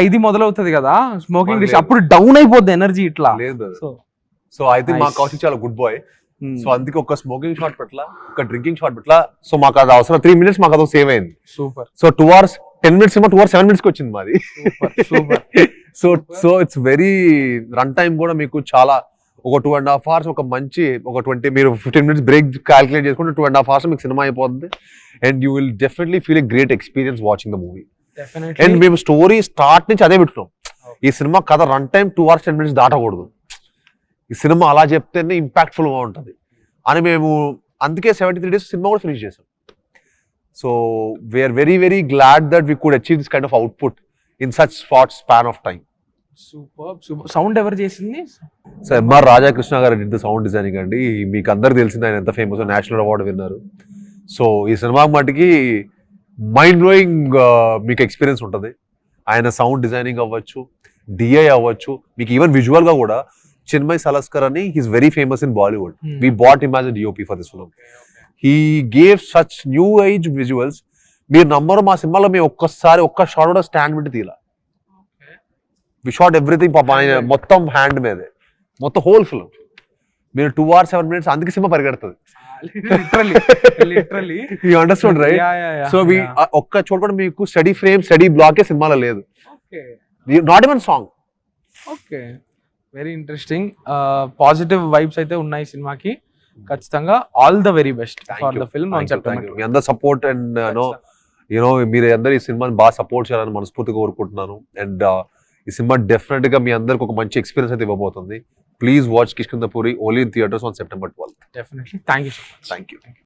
ఇది మొదలవుతుంది కదా స్మోకింగ్ డిష్, అప్పుడు డౌన్ అయిపోద్ది ఎనర్జీ ఇట్లా. సో ఐ థింక్ మా కౌశిక్ చాలా గుడ్ బాయ్. సో అందుకే ఒక స్మోకింగ్ షాట్ పెట్టలా, ఒక డ్రింకింగ్ షాట్ పెట్టలా. సో మాకు అది అవసరం 3 minutes మాకు అది సేవ్ అయింది. Super. So 2 hours 10 minutes 2 hours 7 minutes కి వచ్చింది మాది. So it's very run time కూడా మీకు చాలా ఒక 2.5 hours ఒక మంచి ఒక 20 మీరు 15 minutes బ్రేక్ క్యాల్కులేట్ చేసుకుంటే 2.5 hours మీకు సినిమా అయిపోతుంది. And you will definitely feel a great experience watching the movie. And మేము స్టోరీ స్టార్ట్ నుంచి అదే పెట్టున్నాం. ఈ సినిమా కథ రన్ టైం 2 hours 10 minutes దాటకూడదు. ఈ సినిమా అలా చెప్తేనే ఇంపాక్ట్ఫుల్ గా ఉంటుంది అని మేము అందుకే 73 days సినిమా కూడా ఫినిష్ చేసాం. So we are very very glad that we could achieve this kind of output in such short span of time. Super. Sound ఎవరు చేసింది? సో ఎంఆర్ రాధాకృష్ణ గారు ఇంత సౌండ్ డిజైనింగ్ అండి. మీకు అందరు తెలిసింది ఆయన ఎంత ఫేమస్, నేషనల్ అవార్డు విన్నారు. సో ఈ సినిమా మటుకి మైండ్ బ్లోయింగ్ మీకు ఎక్స్పీరియన్స్ ఉంటుంది. ఆయన సౌండ్ డిజైనింగ్ అవ్వచ్చు, డిఐ అవ్వచ్చు, మీకు ఈవెన్ విజువల్ గా కూడా Chinmay Salaskar ani, he's very famous in Bollywood. We bought him as a DOP for this film. He gave such new age visuals. మీరు number మా సినిమాలో మేము ఒక్కసారి ఒక్క షాట్ కూడా స్టాండ్ పెట్టి తీలా. వి షాట్ ఎవ్రీథింగ్ పాప మొత్తం హ్యాండ్ మీదే, మొత్తం హోల్ ఫిల్మ్. మీరు 2 hours 7 minutes అందుకే సినిమా పరిగెడుతుంది. You understand right? సో ఒక్క చోట కూడా మీకు స్టడీ ఫ్రేమ్, స్టడీ బ్లాకే సినిమాలో లేదు. Not even song. Okay, very interesting. Positive vibes అయితే ఉన్నాయి సినిమాకి. ఖచ్చితంగా all the very best for the film on September. మీ అందరి సపోర్ట్ అండ్ యూనో మీరు అందరు ఈ సినిమాని బాగా సపోర్ట్ చేయాలని మనస్ఫూర్తిగా కోరుకుంటున్నాను. అండ్ ఈ సినిమా డెఫినెట్ గా మీ అందరికి ఒక మంచి ఎక్స్పీరియన్స్ అయితే ఇవ్వబోతుంది. Please watch Kishkindhapuri only in theatres on September 12th. Definitely. Thank you so much. Thank you.